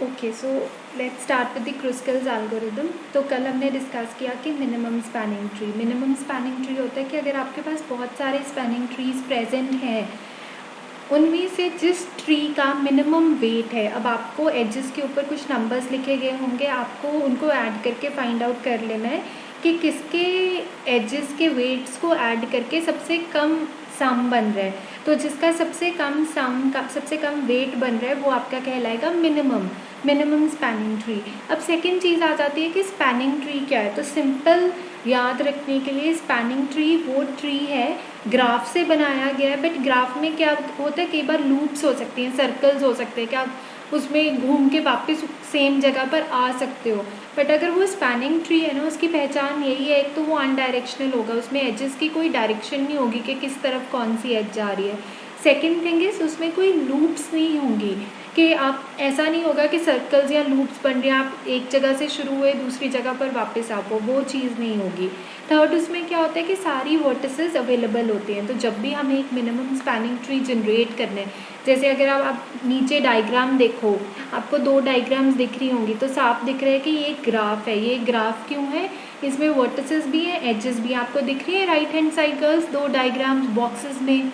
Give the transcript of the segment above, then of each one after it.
Okay, so let's start with the Kruskal's algorithm. तो कल हमने डिस्कस किया कि मिनिमम स्पैनिंग ट्री होता है कि अगर आपके पास बहुत सारे स्पैनिंग ट्रीज प्रेजेंट हैं, उनमें से जिस ट्री का मिनिमम वेट है, अब आपको एजेस के ऊपर कुछ नंबर्स लिखे गए होंगे, आपको उनको ऐड करके फाइंड आउट कर लेना है कि किसके एजेस के वेट्स को ऐड करके सबसे कम सम बन रहा है। तो जिसका सबसे कम सबसे कम वेट बन रहा है वो आपका कहलाएगा मिनिमम स्पैनिंग ट्री। अब सेकेंड चीज़ आ जाती है कि स्पैनिंग ट्री क्या है। तो सिंपल याद रखने के लिए स्पैनिंग ट्री वो ट्री है, ग्राफ से बनाया गया है, बट ग्राफ में क्या होता है, कई बार लूप्स हो सकती हैं, सर्कल्स हो सकते हैं, क्या उसमें घूम के वापस सेम जगह पर आ सकते हो। बट अगर वो स्पैनिंग ट्री है ना, उसकी पहचान यही है, एक तो वो अनडायरेक्शनल होगा, उसमें एजेस की कोई डायरेक्शन नहीं होगी कि किस तरफ कौन सी एज जा रही है। सेकेंड थिंग इज उसमें कोई लूप्स नहीं होंगी, कि आप ऐसा नहीं होगा कि सर्कल्स या लूप्स बन रहे हैं, आप एक जगह से शुरू हुए दूसरी जगह पर वापस आपको, वो चीज़ नहीं होगी। थर्ड, उसमें क्या होता है कि सारी वर्टिसेस अवेलेबल होती हैं। तो जब भी हमें एक मिनिमम स्पैनिंग ट्री जनरेट करना है, जैसे अगर आप नीचे डायग्राम देखो, आपको 2 डायग्राम्स दिख रही होंगी, तो साफ दिख रहा है कि ये ग्राफ है। ये ग्राफ क्यों है? इसमें वर्टिसेस भी हैं, एजेस भी आपको दिख रही है right hand side girls, 2 diagrams boxes में।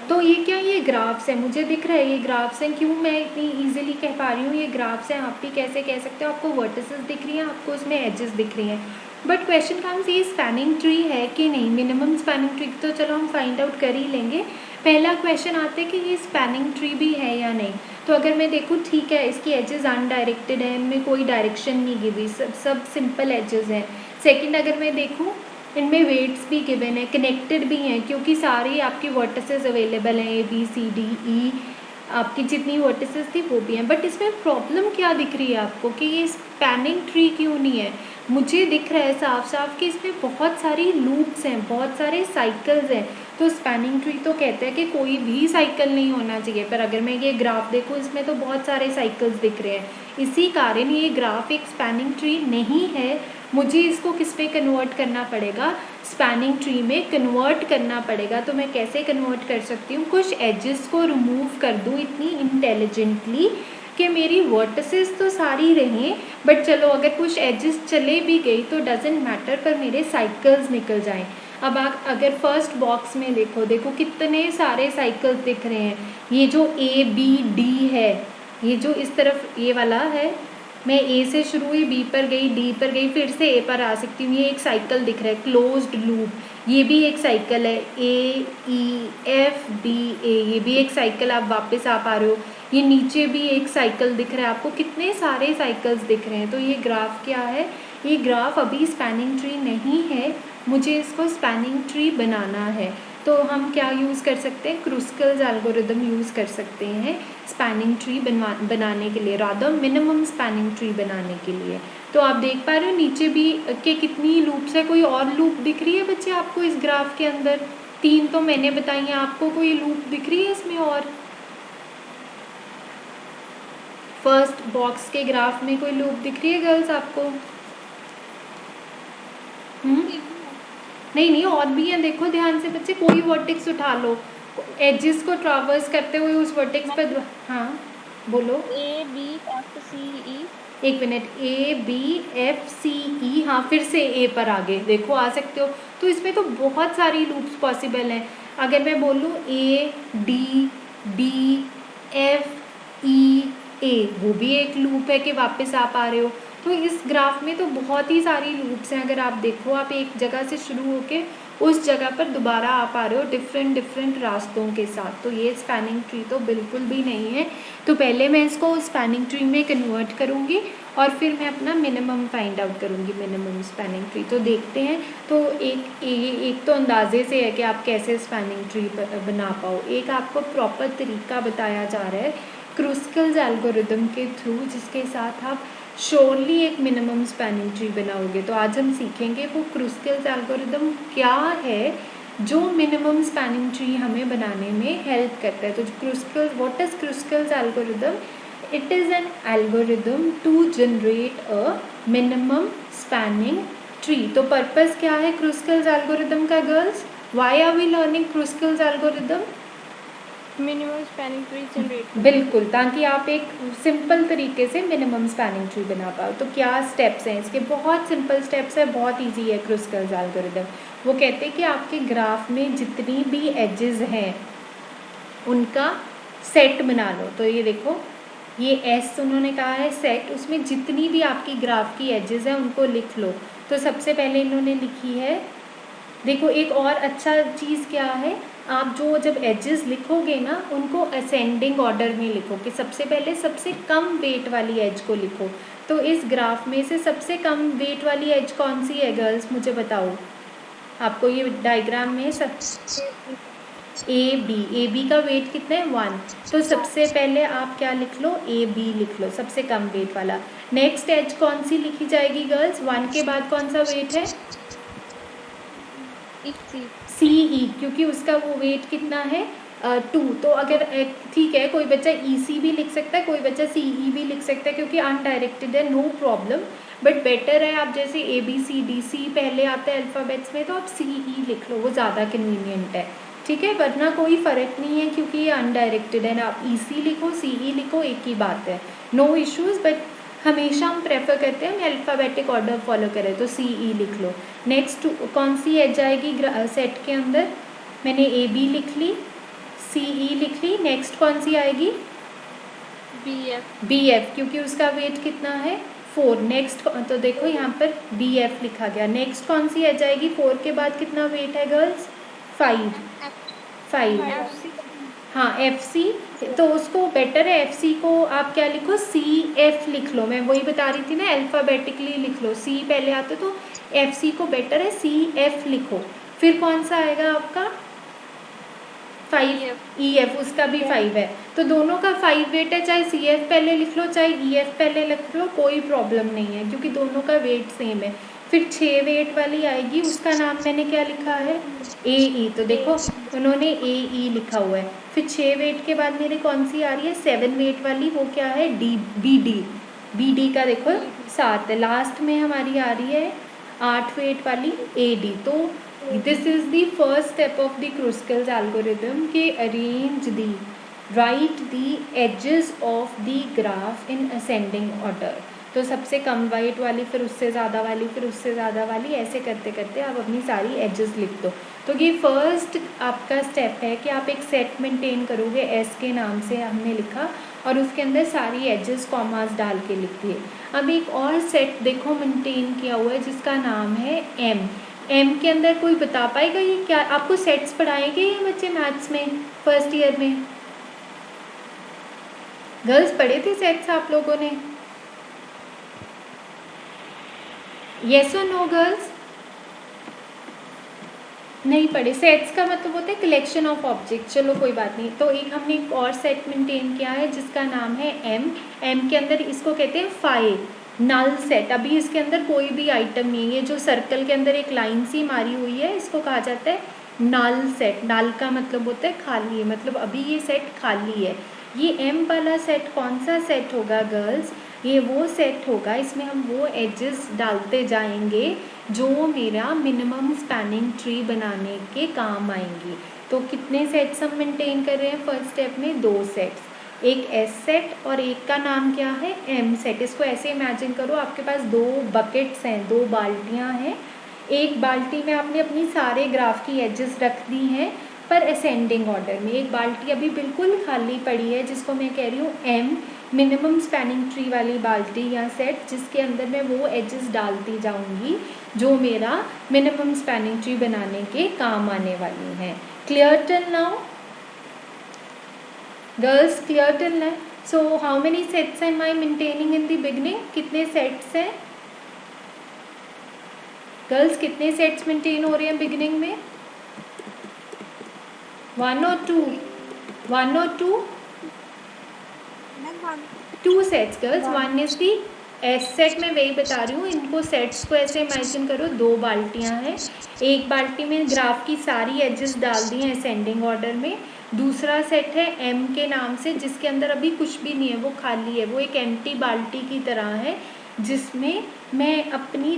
तो ये क्या, ये ग्राफ्स है, मुझे दिख रहा है ये ग्राफ्स हैं। क्यों मैं इतनी इजीली कह पा रही हूँ ये ग्राफ्स हैं, आप भी कैसे कह सकते हो, आपको वर्टिसेस दिख रही हैं, आपको उसमें एजेस दिख रही हैं। बट क्वेश्चन कम्स, ये स्पैनिंग ट्री है कि नहीं? मिनिमम स्पैनिंग ट्री तो चलो हम फाइंड आउट कर ही लेंगे। पहला क्वेश्चन आता है कि ये स्पैनिंग ट्री भी है या नहीं। तो अगर मैं देखूँ, ठीक है, इसकी एजेस अनडायरेक्टेड है, इनमें कोई डायरेक्शन नहीं गिवी, सब सिंपल एजेस हैं। सेकेंड, अगर मैं देखूँ, इनमें वेट्स भी गिवन है, कनेक्टेड भी हैं, क्योंकि सारी आपकी वर्टिसेस अवेलेबल हैं, ABCDE, आपकी जितनी वर्टिसेस थी वो भी हैं। बट इसमें प्रॉब्लम क्या दिख रही है आपको कि ये स्पैनिंग ट्री क्यों नहीं है? मुझे दिख रहा है साफ साफ कि इसमें बहुत सारी लूप्स हैं, बहुत सारे साइकिल्स हैं। तो स्पैनिंग ट्री तो कहते हैं कि कोई भी साइकिल नहीं होना चाहिए, पर अगर मैं ये ग्राफ देखूँ, इसमें तो बहुत सारे साइकिल्स दिख रहे हैं। इसी कारण ये ग्राफ एक स्पैनिंग ट्री नहीं है। मुझे इसको किस में कन्वर्ट करना पड़ेगा? स्पैनिंग ट्री में कन्वर्ट करना पड़ेगा। तो मैं कैसे कन्वर्ट कर सकती हूँ? कुछ एजेस को रिमूव कर दूँ इतनी इंटेलिजेंटली कि मेरी वर्टिसेस तो सारी रहें, बट चलो अगर कुछ एजेस चले भी गई तो डजेंट मैटर, पर मेरे साइकिल्स निकल जाएं। अब आप अगर फर्स्ट बॉक्स में देखो कितने सारे साइकिल्स दिख रहे हैं। ये जो ABD है, ये जो इस तरफ ये वाला है, मैं A से शुरू हुई, B पर गई, D पर गई, फिर से A पर आ सकती हूँ। ये एक साइकिल दिख रहा है, क्लोज्ड लूप। ये भी एक साइकिल है, AEFBA, ये भी एक साइकिल, आप वापस आ पा रहे हो। ये नीचे भी एक साइकिल दिख रहा है आपको, कितने सारे साइकिल्स दिख रहे हैं। तो ये ग्राफ क्या है? ये ग्राफ अभी स्पैनिंग ट्री नहीं है, मुझे इसको स्पैनिंग ट्री बनाना है। तो हम क्या यूज़ कर सकते हैं? क्रुस्कल्स एल्गोरिदम यूज़ कर सकते हैं स्पैनिंग ट्री बनाने के लिए, रादर मिनिमम स्पैनिंग ट्री बनाने के लिए। तो आप देख पा रहे हो नीचे भी कि कितनी लूप्स है। कोई और लूप दिख रही है बच्चे आपको इस ग्राफ के अंदर? 3 तो मैंने बताई हैं, आपको कोई लूप दिख रही है इसमें? और फर्स्ट बॉक्स के ग्राफ में कोई लूप दिख रही है गर्ल्स आपको? नहीं, और भी हैं, देखो ध्यान से बच्चे, कोई वर्टेक्स उठा लो, एजेस को ट्रावर्स करते हुए उस वर्टेक्स पर। हाँ बोलो। ABFCE, एक मिनट, ABFCE, हाँ फिर से A पर आगे देखो आ सकते हो। तो इसमें तो बहुत सारी लूप्स पॉसिबल हैं। अगर मैं बोलूँ ADBFEA, वो भी एक लूप है कि वापस आ पा रहे हो। तो इस ग्राफ में तो बहुत ही सारी लूप्स हैं। अगर आप देखो, आप एक जगह से शुरू होके उस जगह पर दोबारा आ पा रहे हो डिफरेंट रास्तों के साथ। तो ये स्पैनिंग ट्री तो बिल्कुल भी नहीं है। तो पहले मैं इसको स्पैनिंग ट्री में कन्वर्ट करूँगी और फिर मैं अपना मिनिमम फाइंड आउट करूँगी, मिनिमम स्पैनिंग ट्री। तो देखते हैं। तो एक तो अंदाजे से है कि आप कैसे स्पैनिंग ट्री बना पाओ। एक आपको प्रॉपर तरीका बताया जा रहा है क्रुस्कल्स एल्गोरिदम के थ्रू, जिसके साथ आप श्योरली एक मिनिमम स्पैनिंग ट्री बनाओगे। तो आज हम सीखेंगे वो क्रुस्कल्स एल्गोरिदम क्या है जो मिनिमम स्पैनिंग ट्री हमें बनाने में हेल्प करता है। तो Kruskal's, what is Kruskal's algorithm? It is an algorithm to generate a minimum spanning tree. तो पर्पस क्या है क्रुस्कल्स एल्गोरिदम का girls? Why are we learning Kruskal's algorithm? Minimum spanning tree generate करना। बिल्कुल, ताकि आप एक सिंपल तरीके से मिनिमम स्पैनिंग ट्री बना पाओ। तो क्या स्टेप्स हैं इसके? बहुत सिंपल स्टेप्स है, बहुत इजी है क्रुस्कल्स एल्गोरिदम। वो कहते हैं कि आपके ग्राफ में जितनी भी एजेस हैं उनका सेट बना लो। तो ये देखो, ये एस उन्होंने कहा है सेट, उसमें जितनी भी आपकी ग्राफ की एजेस हैं उनको लिख लो। तो सबसे पहले इन्होंने लिखी है, देखो एक और अच्छा चीज़ क्या है, आप जो जब एजेस लिखोगे ना उनको असेंडिंग ऑर्डर में लिखो, कि सबसे पहले सबसे कम वेट वाली एज को लिखो। तो इस ग्राफ में से सबसे कम वेट वाली एज कौन सी है गर्ल्स, मुझे बताओ। आपको ये डायग्राम में सब ए बी का वेट कितना है 1, तो सबसे पहले आप क्या लिख लो, ए बी लिख लो, सबसे कम वेट वाला। नेक्स्ट एज कौन सी लिखी जाएगी गर्ल्स, 1 के बाद कौन सा वेट है, सी ई, क्योंकि उसका वो वेट कितना है 2। तो अगर ठीक है, कोई बच्चा ई सी भी लिख सकता है, कोई बच्चा सी ई भी लिख सकता है, क्योंकि अनडायरेक्टेड है, नो प्रॉब्लम। बट बेटर है आप जैसे ए बी सी डी, सी पहले आता है अल्फ़ाबेट्स में, तो आप सी ई लिख लो, वो ज़्यादा कन्वीनियंट है, ठीक है। वरना कोई फ़र्क नहीं है, क्योंकि ये अनडायरेक्टेड है ना, आप ई सी लिखो सी ई लिखो, एक ही बात है, नो इश्यूज़। बट हमेशा हम प्रेफर करते हैं हम अल्फ़ाबेटिक ऑर्डर फॉलो करें, तो सी ई लिख लो। नेक्स्ट कौन सी एज आएगी सेट के अंदर, मैंने ए बी लिख ली, सी ई लिख ली, नेक्स्ट कौन सी आएगी, बी एफ, क्योंकि उसका वेट कितना है 4। नेक्स्ट तो देखो यहाँ पर बी एफ लिखा गया। नेक्स्ट कौन सी एज आएगी, 4 के बाद कितना वेट है गर्ल्स, 5। हाँ एफ सी, तो उसको बेटर है एफ सी को आप क्या लिखो, सी एफ लिख लो। मैं वही बता रही थी ना, अल्फ़ाबेटिकली लिख लो, सी पहले आता तो एफ सी को बेटर है सी एफ लिखो। फिर कौन सा आएगा आपका 5 ई एफ, उसका भी 5 है, तो दोनों का 5 वेट है, चाहे सी एफ पहले लिख लो चाहे ई एफ पहले लिख लो, कोई प्रॉब्लम नहीं है, क्योंकि दोनों का वेट सेम है। फिर 6 वेट वाली आएगी, उसका नाम मैंने क्या लिखा है, ए ई, तो देखो उन्होंने ए ई लिखा हुआ है। फिर 6 वेट के बाद मेरे कौन सी आ रही है 7 वेट वाली, वो क्या है डी बी डी का देखो 7 है। लास्ट में हमारी आ रही है 8 वेट वाली ए डी। तो this is the first step of the Kruskal's algorithm, के arrange the, write the edges of the graph in ascending order. तो सबसे कम वाइट वाली, फिर उससे ज़्यादा वाली, फिर उससे ज़्यादा वाली, ऐसे करते करते आप अपनी सारी एजेस लिख दो। तो ये फर्स्ट आपका स्टेप है कि आप एक सेट मेंटेन करोगे, एस के नाम से हमने लिखा, और उसके अंदर सारी एजेस कॉमास डाल के लिख दिए। अब एक और सेट देखो मेंटेन किया हुआ है जिसका नाम है एम। एम के अंदर कोई बता पाएगा ये क्या, आपको सेट्स पढ़ाएंगे ये बच्चे मैथ्स में फर्स्ट ईयर में? गर्ल्स पढ़े थे सेट्स आप लोगों ने, येस और नो गर्ल्स? नहीं पढ़े। सेट्स का मतलब होता है कलेक्शन ऑफ ऑब्जेक्ट, चलो कोई बात नहीं। तो एक हमने एक और सेट मेंटेन किया है जिसका नाम है एम। एम के अंदर इसको कहते हैं फाइव नल सेट। अभी इसके अंदर कोई भी आइटम नहीं है, ये जो सर्कल के अंदर एक लाइन सी मारी हुई है इसको कहा जाता है नल सेट। नल का मतलब होता है खाली है, मतलब अभी ये सेट खाली है। ये एम वाला सेट कौन सा सेट होगा गर्ल्स, ये वो सेट होगा, इसमें हम वो एजेस डालते जाएंगे जो मेरा मिनिमम स्पैनिंग ट्री बनाने के काम आएंगी। तो कितने सेट्स हम मेंटेन कर रहे हैं फर्स्ट स्टेप में, 2 सेट्स, एक एस सेट और एक का नाम क्या है एम सेट। इसको ऐसे इमेजिन करो आपके पास 2 बकेट्स हैं, 2 बाल्टियां हैं। एक बाल्टी में आपने अपनी सारे ग्राफ की एजेस रख दी हैं पर असेंडिंग ऑर्डर में। एक बाल्टी अभी बिल्कुल खाली पड़ी है जिसको मैं कह रही हूँ एम, मिनिमम स्पैनिंग ट्री वाली बाल्टी या सेट, जिसके अंदर मैं वो एजेस डालती जाऊंगी जो मेरा मिनिमम स्पैनिंग ट्री बनाने के काम आने वाली हैं। Clear till now girls, clear till now? So how many sets am I maintaining in the beginning, कितने सेट्स हैं गर्ल्स, कितने सेट्स मेंटेन हो रहे हैं बिगिनिंग में? 1 और 2? 1 और 2? 2 sets girls. 1 is the S set, मैं वही बता रही हूँ। इनको सेट्स को ऐसे इमेजिन करो, 2 बाल्टियाँ हैं, एक बाल्टी में ग्राफ की सारी एजेस डाल दी हैं असेंडिंग ऑर्डर में। दूसरा सेट है एम के नाम से जिसके अंदर अभी कुछ भी नहीं है, वो खाली है, वो एक एम्प्टी बाल्टी की तरह है जिसमें मैं अपनी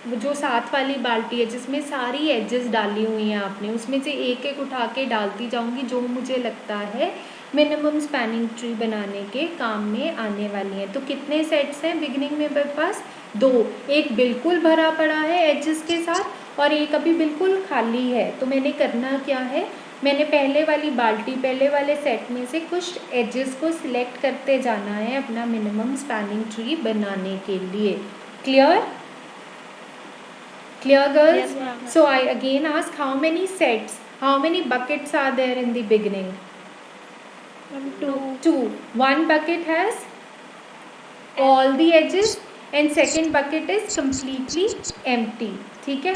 वो जो साथ वाली बाल्टी है जिसमें सारी एजेस डाली हुई हैं आपने, उसमें से एक एक उठा के डालती जाऊंगी जो मुझे लगता है मिनिमम स्पैनिंग ट्री बनाने के काम में आने वाली हैं। तो कितने सेट्स हैं बिगिनिंग में मेरे पास? 2। एक बिल्कुल भरा पड़ा है एजेस के साथ और एक अभी बिल्कुल खाली है। तो मैंने करना क्या है, मैंने पहले वाली बाल्टी, पहले वाले सेट में से कुछ एजेस को सिलेक्ट करते जाना है अपना मिनिमम स्पैनिंग ट्री बनाने के लिए। Clear? Clear, girls? Yes, ma'am. So I again ask, how many sets, how many buckets are there in the beginning? Two. One bucket has all the edges and second bucket is completely empty. ठीक है?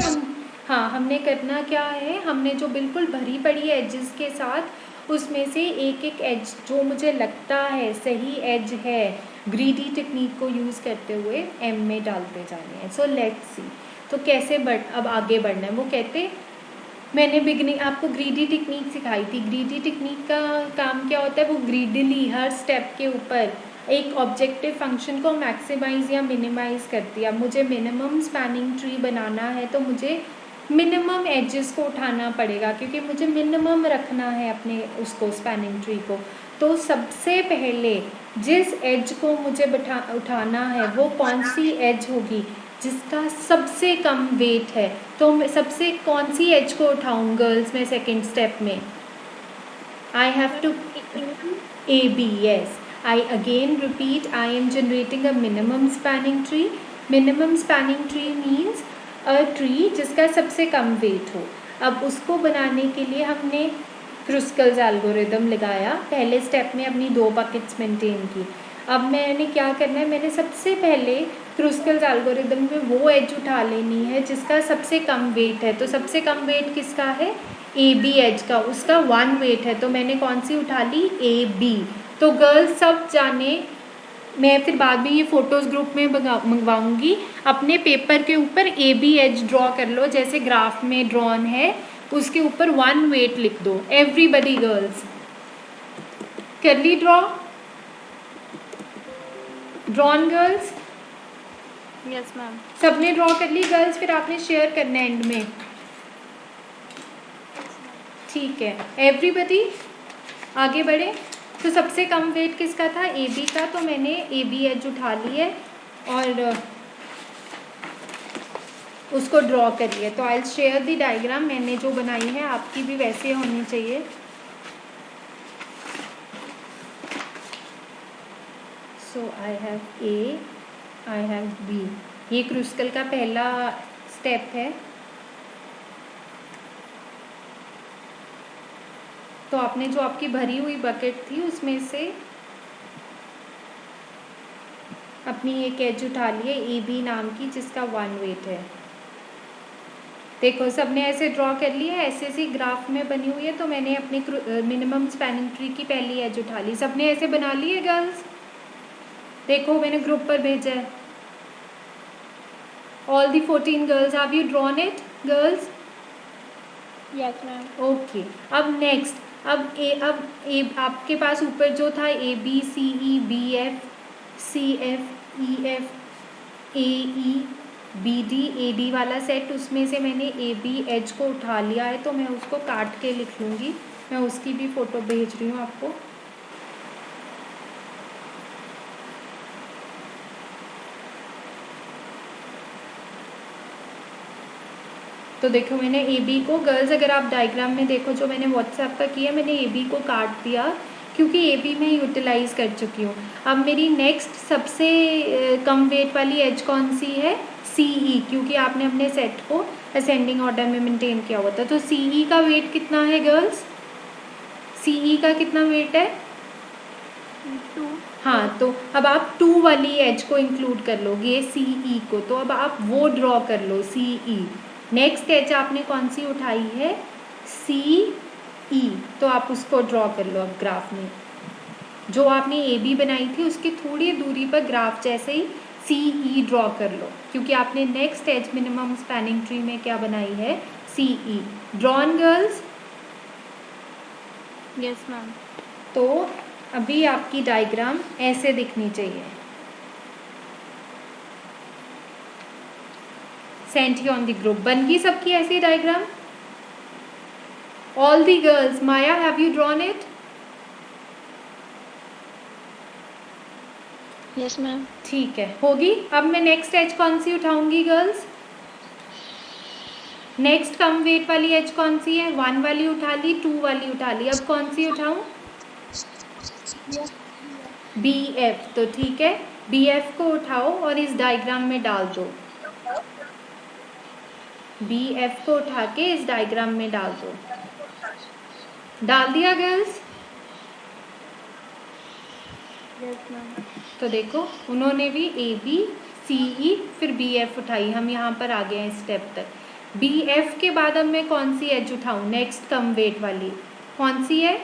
हमने करना क्या है, हमने जो बिल्कुल भरी पड़ी एजेस के साथ उसमें से एक एक एज जो मुझे लगता है सही एज है, ग्रीडी टेक्निक को यूज़ करते हुए एम में डालते जाने हैं। सो लेट्स सी, तो कैसे अब आगे बढ़ना है। वो कहते, मैंने बिगनिंग आपको ग्रीडी टेक्निक सिखाई थी। ग्रीडी टेक्निक का काम क्या होता है, वो ग्रीडली हर स्टेप के ऊपर एक ऑब्जेक्टिव फंक्शन को मैक्सिमाइज या मिनिमाइज करती है। अब मुझे मिनिमम स्पैनिंग ट्री बनाना है तो मुझे मिनिमम एजेस को उठाना पड़ेगा, क्योंकि मुझे मिनिमम रखना है अपने उसको स्पैनिंग ट्री को। तो सबसे पहले जिस एज को मुझे उठाना है वो कौन सी एज होगी जिसका सबसे कम वेट है। तो मैं सबसे कौन सी एज को उठाऊँ गर्ल्स में सेकेंड स्टेप में? I have to A B, yes. I again repeat, I am generating a minimum spanning tree. Minimum spanning tree means a tree जिसका सबसे कम वेट हो। अब उसको बनाने के लिए हमने क्रुस्कल्स एल्गोरिदम लगाया। पहले स्टेप में अपनी 2 बकेट्स मेंटेन की। अब मैंने क्या करना है, मैंने सबसे पहले क्रुस्कल्स एल्गोरिदम में वो एज उठा लेनी है जिसका सबसे कम वेट है। तो सबसे कम वेट किसका है? ए बी एज का, उसका 1 वेट है। तो मैंने कौन सी उठा ली? A B. तो गर्ल्स सब जाने, मैं फिर बाद में ये फ़ोटोज़ ग्रुप में मंगवाऊंगी। अपने पेपर के ऊपर ए बी एज ड्रॉ कर लो, जैसे ग्राफ में ड्रॉन है, उसके ऊपर 1 वेट लिख दो। एवरीबडी गर्ल्स कर ली draw? Drawn girls? Yes ma'am. सबने ड्रॉ कर ली गर्ल्स? फिर आपने शेयर करना है एंड में, ठीक है? एवरीबडी आगे बढ़े। तो सबसे कम वेट किसका था? ए बी का। तो मैंने ए बी एज उठा ली है और उसको ड्रॉ कर लिया। तो आई शेयर द डायग्राम, मैंने जो बनाई है आपकी भी वैसे होनी चाहिए। So I have A, I have B. ये क्रुस्कल का पहला स्टेप है। तो आपने जो आपकी भरी हुई बकेट थी उसमें से अपनी एक एज उठा ली है ए बी नाम की जिसका 1 वेट है। देखो सबने ऐसे ड्रॉ कर लिया है, ऐसे सी ग्राफ में बनी हुई है। तो मैंने अपनी मिनिमम स्पैनिंग ट्री की पहली एज उठा ली। सबने ऐसे बना ली है गर्ल्स? देखो मैंने ग्रुप पर भेजा है। All the 14 girls, have you drawn it girls? Yes ma'am. Okay. अब नेक्स्ट, अब ए आपके पास ऊपर जो था A B C E B F C F E F A E B D A D वाला सेट, उसमें से मैंने ए बी एच को उठा लिया है। तो मैं उसको काट के लिख लूँगी। मैं उसकी भी फ़ोटो भेज रही हूँ आपको। तो देखो मैंने ए बी को, गर्ल्स अगर आप डायग्राम में देखो जो मैंने व्हाट्सएप का किया, मैंने ए बी को काट दिया क्योंकि ए बी मैं यूटिलाइज़ कर चुकी हूँ। अब मेरी नेक्स्ट सबसे कम वेट वाली एज कौन सी है? सी ई, क्योंकि आपने अपने सेट को असेंडिंग ऑर्डर में मेंटेन किया हुआ था। तो सी ई का वेट कितना है गर्ल्स? सी ई का कितना वेट है? 2। हाँ, तो अब आप 2 वाली एज को इंक्लूड कर लोगे सी ई को। तो अब आप वो ड्रॉ कर लो सी ई। नेक्स्ट एज आपने कौन सी उठाई है? सी ई। तो आप उसको ड्रॉ कर लो अब ग्राफ में। जो आपने ए बी बनाई थी उसकी थोड़ी दूरी पर ग्राफ जैसे ही सी ई ड्रॉ कर लो, क्योंकि आपने next edge minimum spanning tree में क्या बनाई है? C E. Drawn girls? Yes ma'am. तो अभी आपकी डायग्राम ऐसे दिखनी चाहिए। Send you on the group. बन गई सबकी ऐसी diagram? All the girls, Maya have you drawn it? Yes ma'am. ठीक है, होगी। अब मैं नेक्स्ट एज कौन सी उठाऊंगी गर्ल्स? नेक्स्ट कम वेट वाली एज कौन सी है? 1 वाली उठा ली, 2 वाली उठा ली, अब कौन सी उठाऊं? B F. तो ठीक है, बी एफ को उठाओ और इस डायग्राम में डाल दो। बी एफ को उठा के इस डायग्राम में डाल दो। डाल दिया गर्ल्स? Yes ma'am. तो देखो उन्होंने भी ए बी सी ई फिर बी एफ उठाई, हम यहाँ पर आ गए हैं स्टेप तक। बी एफ के बाद अब मैं कौन सी एज उठाऊँ नेक्स्ट कम वेट वाली? कौन सी है?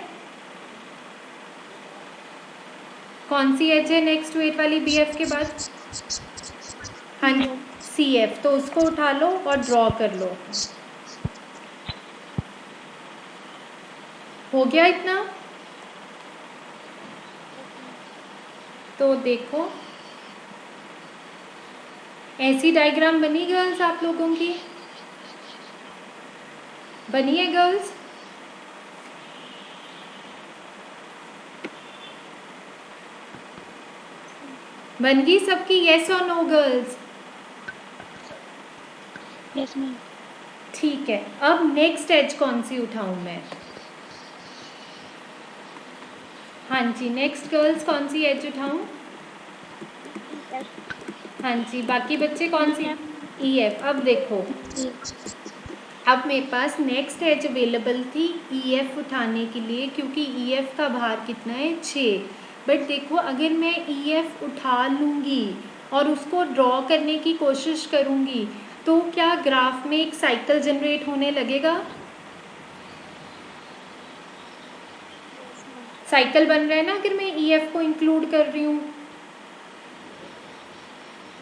कौन सी एज है नेक्स्ट वेट वाली बी एफ के बाद? हाँ, सी एफ। तो उसको उठा लो और ड्रॉ कर लो। हो गया इतना? तो देखो ऐसी डायग्राम बनी गर्ल्स आप लोगों की? बनी है गर्ल्स? बन गई सबकी? यस और नो गर्ल्स? Yes ma'am. ठीक है, अब नेक्स्ट एज कौन सी उठाऊं मैं? हाँ जी, नेक्स्ट गर्ल्स कौन सी एज उठाऊं? हाँ जी, बाकी बच्चे कौन सी? E F. अब देखो, अब मेरे पास नेक्स्ट एज अवेलेबल थी ई एफ उठाने के लिए, क्योंकि ई एफ का भार कितना है? 6। बट देखो अगर मैं ई एफ उठा लूँगी और उसको ड्रॉ करने की कोशिश करूँगी तो क्या ग्राफ में एक साइकिल जनरेट होने लगेगा? साइकिल बन रहा है ना अगर मैं ई एफ को इंक्लूड कर रही हूँ?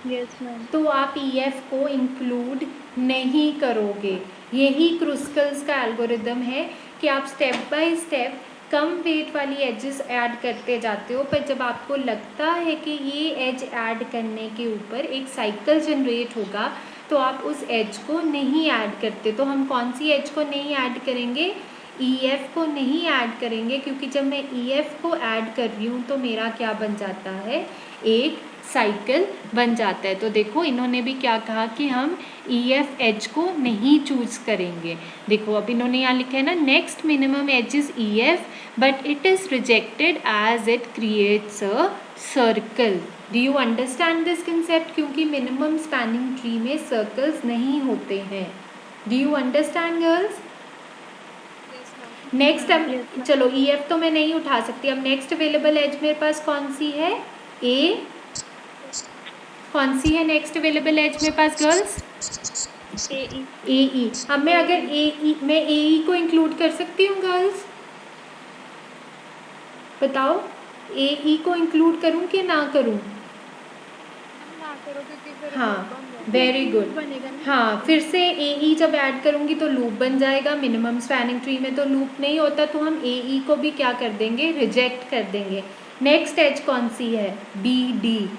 Yes ma'am. तो आप ई एफ को इंक्लूड नहीं करोगे। यही क्रुस्कल्स का एल्गोरिदम है कि आप स्टेप बाय स्टेप कम वेट वाली एजेस ऐड करते जाते हो, पर जब आपको लगता है कि ये एज ऐड करने के ऊपर एक साइकिल जनरेट होगा तो आप उस एज को नहीं ऐड करते। तो हम कौन सी एज को नहीं ऐड करेंगे? ई एफ को नहीं ऐड करेंगे, क्योंकि जब मैं ई एफ को ऐड कर रही हूँ तो मेरा क्या बन जाता है? एक साइकिल बन जाता है। तो देखो इन्होंने भी क्या कहा कि हम ई एफ एज को नहीं चूज करेंगे। देखो अब इन्होंने यहाँ लिखा है ना, next minimum edge is E F but it is rejected as it creates a circle. Do you understand this concept? क्योंकि मिनिमम स्पैनिंग ट्री में सर्कल्स नहीं होते हैं। Do you understand girls? Next अब चलो ई एफ तो मैं नहीं उठा सकती, अब नेक्स्ट अवेलेबल एज मेरे पास कौन सी है? ए। कौन सी है नेक्स्ट अवेलेबल एज मेरे पास गर्ल्स? ए ई। अब मैं अगर मैं ए ई को इंक्लूड कर सकती हूँ गर्ल्स? बताओ, ए ई को इंक्लूड करूँ कि ना करूँ? हाँ, वेरी गुड। हाँ, फिर से ए ई जब ऐड करूँगी तो लूप बन जाएगा। मिनिमम स्पैनिंग ट्री में तो लूप नहीं होता, तो हम ए ई को भी क्या कर देंगे? रिजेक्ट कर देंगे। नेक्स्ट एज कौन सी है? B D.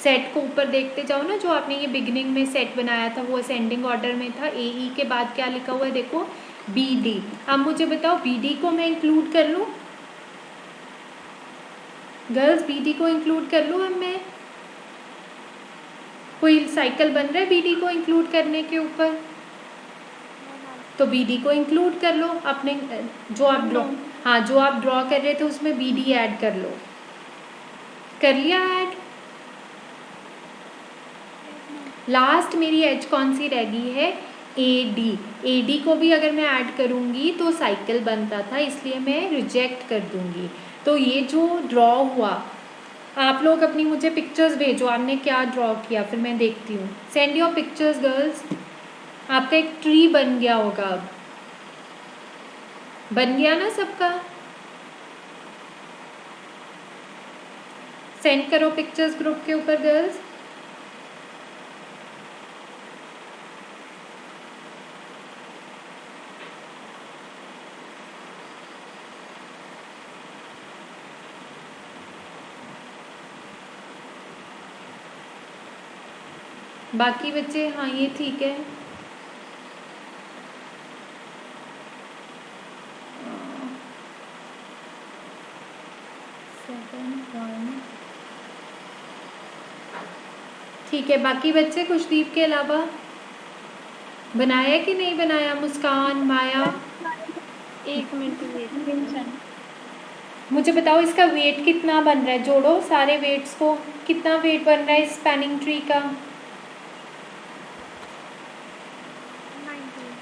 सेट को ऊपर देखते जाओ ना, जो आपने ये बिगिनिंग में सेट बनाया था वो असेंडिंग ऑर्डर में था। ए ई के बाद क्या लिखा हुआ है देखो? B D. अब मुझे बताओ बी डी को मैं इंक्लूड कर लूँ गर्ल्स? बी डी को इंक्लूड कर लूँ अब मैं? कोई साइकिल बन रहा है बी डी को इंक्लूड करने के ऊपर? तो बी डी को इंक्लूड कर लो अपने जो आप ड्रॉ, हाँ जो आप ड्रॉ कर रहे थे उसमें बी डी ऐड कर लो। कर लिया ऐड? लास्ट मेरी एज कौन सी रह गई है? A D. ए डी को भी अगर मैं ऐड करूँगी तो साइकिल बनता था, इसलिए मैं रिजेक्ट कर दूँगी। तो ये जो ड्रॉ हुआ, आप लोग अपनी मुझे पिक्चर्स भेजो आपने क्या ड्रॉ किया, फिर मैं देखती हूँ। Send your pictures girls. आपका एक ट्री बन गया होगा, अब बन गया ना सबका? सेंड करो पिक्चर्स ग्रुप के ऊपर गर्ल्स। बाकी बच्चे, हाँ ये ठीक है। ठीक है, बाकी बच्चे खुशदीप के अलावा बनाया कि नहीं बनाया? मुस्कान, माया, 1 मिनट वेट। मुझे बताओ इसका वेट कितना बन रहा है? जोड़ो सारे वेट्स को, कितना वेट बन रहा है इस स्पैनिंग ट्री का?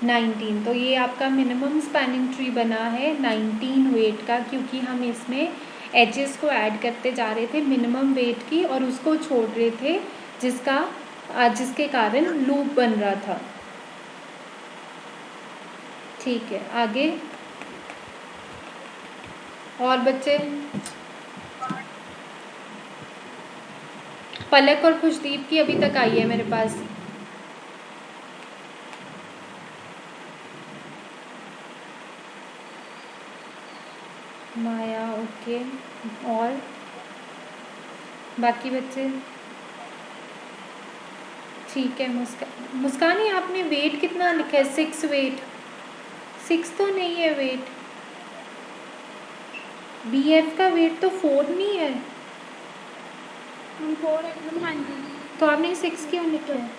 19। तो ये आपका मिनिमम स्पैनिंग ट्री बना है 19 वेट का, क्योंकि हम इसमें एजेस को ऐड करते जा रहे थे मिनिमम वेट की और उसको छोड़ रहे थे जिसके कारण लूप बन रहा था। ठीक है, आगे और बच्चे? पलक और खुशदीप की अभी तक आई है मेरे पास। माया, ओके। और बाकी बच्चे? ठीक है, मुस्कान ही आपने वेट कितना लिखा है? 6 वेट? 6 तो नहीं है वेट। BF का वेट तो 4 नहीं है। 4 एकदम। हाँ जी, तो आपने 6 क्यों लिखा है?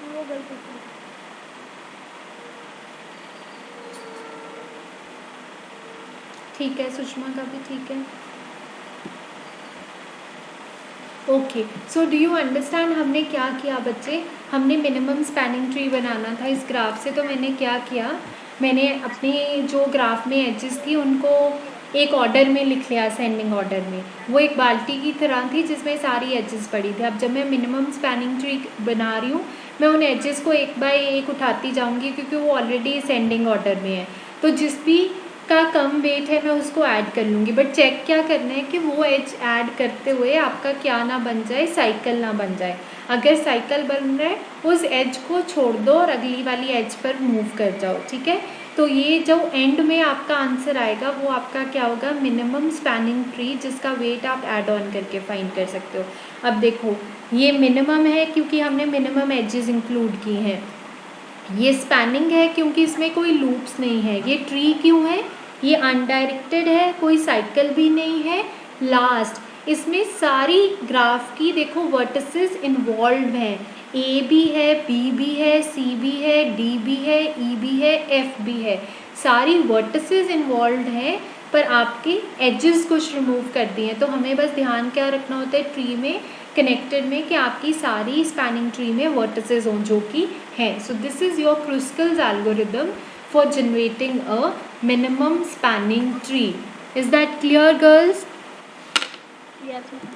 वो गलती थी। ठीक है, सुषमा का भी ठीक है। Okay, so do you understand हमने क्या किया बच्चे? हमने मिनिमम स्पैनिंग ट्री बनाना था इस ग्राफ से। तो मैंने क्या किया, मैंने अपने जो ग्राफ में एजेस थी उनको एक ऑर्डर में लिख लिया, असेंडिंग ऑर्डर में। वो एक बाल्टी की तरह थी जिसमें सारी एजेस पड़ी थी। अब जब मैं मिनिमम स्पैनिंग ट्री बना रही हूँ, मैं उन एजेस को एक बाय एक उठाती जाऊँगी, क्योंकि वो ऑलरेडी असेंडिंग ऑर्डर में है। तो जिस भी का कम वेट है मैं उसको ऐड कर लूँगी। बट चेक क्या करना है कि वो एज ऐड करते हुए आपका क्या ना बन जाए, साइकिल ना बन जाए। अगर साइकिल बन रहा है, उस एज को छोड़ दो और अगली वाली एज पर मूव कर जाओ, ठीक है। तो ये जो एंड में आपका आंसर आएगा वो आपका क्या होगा? मिनिमम स्पैनिंग ट्री, जिसका वेट आप ऐड ऑन करके फाइंड कर सकते हो। अब देखो, ये मिनिमम है क्योंकि हमने मिनिमम एजेस इंक्लूड की हैं। ये स्पैनिंग है क्योंकि इसमें कोई लूप्स नहीं है। ये ट्री क्यों है? ये अनडायरेक्टेड है, कोई साइकिल भी नहीं है। लास्ट इसमें सारी ग्राफ की देखो वर्टिसेस इन्वॉल्व हैं। A भी है, B भी है, C भी है, D भी है, E भी है, F भी है। सारी वर्टिसेस इन्वॉल्व हैं, पर आपके एजेस कुछ रिमूव कर दिए हैं। तो हमें बस ध्यान क्या रखना होता है ट्री में, कनेक्टेड में, कि आपकी सारी स्पैनिंग ट्री में वर्टिसेस हों जो कि हैं। So this is your Kruskal's algorithm for generating a minimum spanning tree. Is that clear girls? Yes, ma'am.